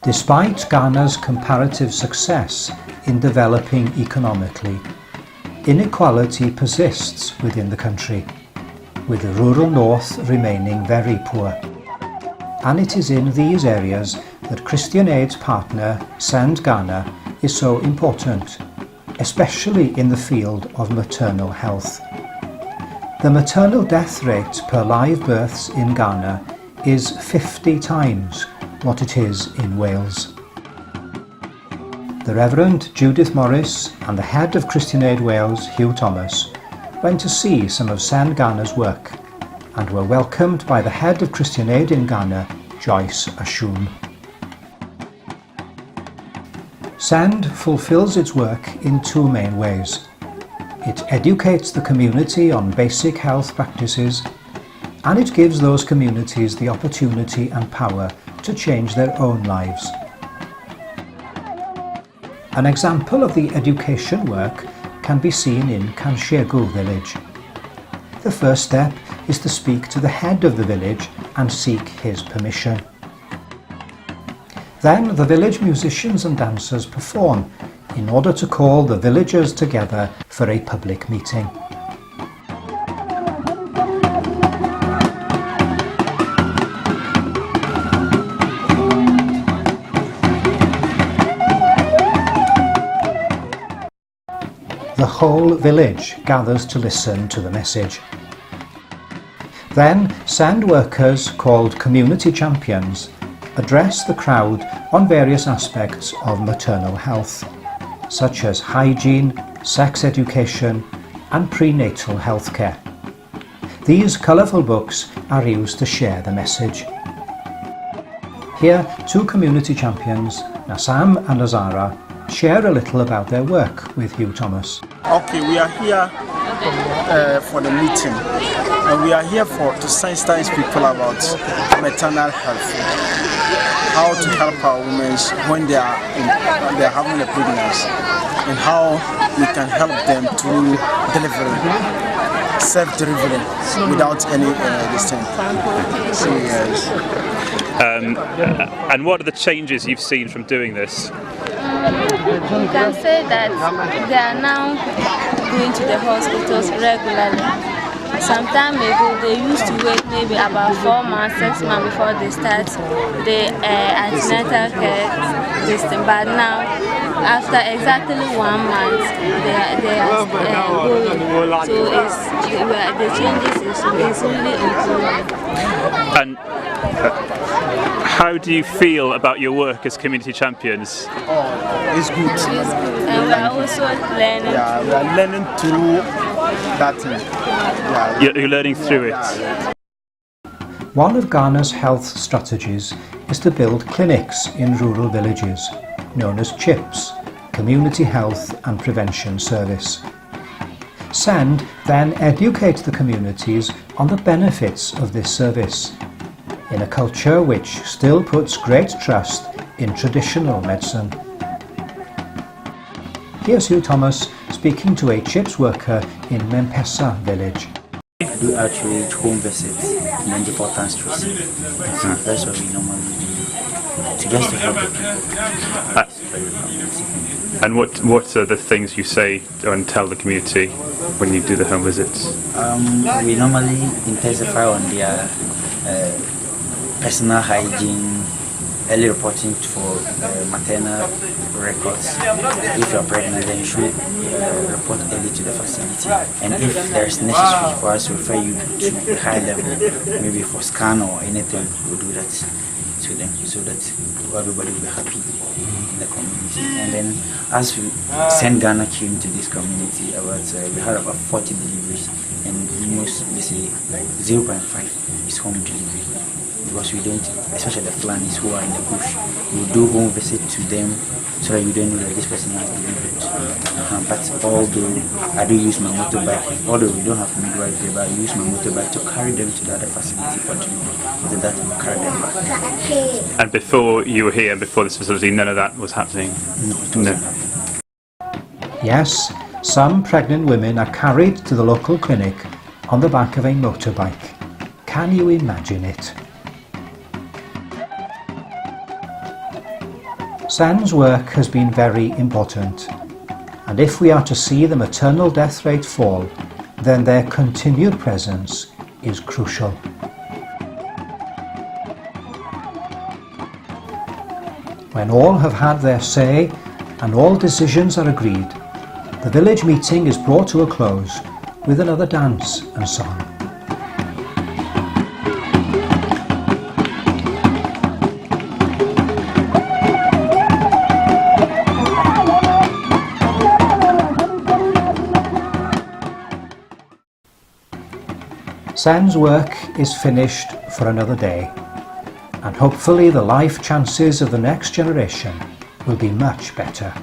Despite Ghana's comparative success in developing economically, inequality persists within the country, with the rural north remaining very poor. And it is in these areas that Christian Aid's partner, Send Ghana, is so important, especially in the field of maternal health. The maternal death rate per live births in Ghana is 50 times what it is in Wales. The Reverend Judith Morris and the head of Christian Aid Wales, Hugh Thomas, went to see some of Send Ghana's work and were welcomed by the head of Christian Aid in Ghana, Joyce Ashum. Send fulfills its work in two main ways. It educates the community on basic health practices, and it gives those communities the opportunity and power to change their own lives. An example of the education work can be seen in Kanshegu village. The first step is to speak to the head of the village and seek his permission. Then the village musicians and dancers perform in order to call the villagers together for a public meeting. The whole village gathers to listen to the message. Then Send workers, called community champions, address the crowd on various aspects of maternal health, such as hygiene, sex education, and prenatal health care. These colourful books are used to share the message. Here, two community champions, Nassam and Azara, share a little about their work with Hugh Thomas. Okay, we are here for the meeting, and we are here to sensitize people about maternal health, how to help our women when they are having a pregnancy, and how we can help them through delivery, self-delivery, without any distance. So, yes. And what are the changes you've seen from doing this? You can say that they are now going to the hospitals regularly. Some time ago, they used to wait maybe about 4 months, 6 months before they start the antenatal care system. But now, after exactly 1 month, they are going. So the changes is really improving. And how do you feel about your work as community champions? Oh, it's good. It's good. And we are also learning. Yeah, we are learning through that thing. Yeah. You're learning through it. One of Ghana's health strategies is to build clinics in rural villages, known as CHIPS, Community Health and Prevention Service. Send then educates the communities on the benefits of this service, in a culture which still puts great trust in traditional medicine. Here's Hugh Thomas speaking to a CHIPS worker in Mempesa village. I do outreach, home visits, and then important streets. That's what we normally do, to just to help the people. And what are the things you say and tell the community when you do the home visits? We normally intensify on their personal hygiene, early reporting for maternal records. If you are pregnant, then you should report early to the facility. And if there is necessary for us to refer you to high level, maybe for scan or anything, we'll do that to them so that everybody will be happy in the community. And then as we Send Ghana came to this community, we had about 40 deliveries, and most basically 0.5 is home delivery. Because we don't, especially the Fulanis who are in the bush, we do home visit to them so that you don't know that this person has delivered. But although I do use my motorbike, although we don't have midwife there, but I use my motorbike to carry them to the other facility for delivery. After that, we carry them back. And before you were here, before this facility, none of that was happening? No, it wasn't happening. Yes, some pregnant women are carried to the local clinic on the back of a motorbike. Can you imagine it? Sen's work has been very important, and if we are to see the maternal death rate fall, then their continued presence is crucial. When all have had their say and all decisions are agreed, the village meeting is brought to a close with another dance and song. Sen's work is finished for another day, and hopefully the life chances of the next generation will be much better.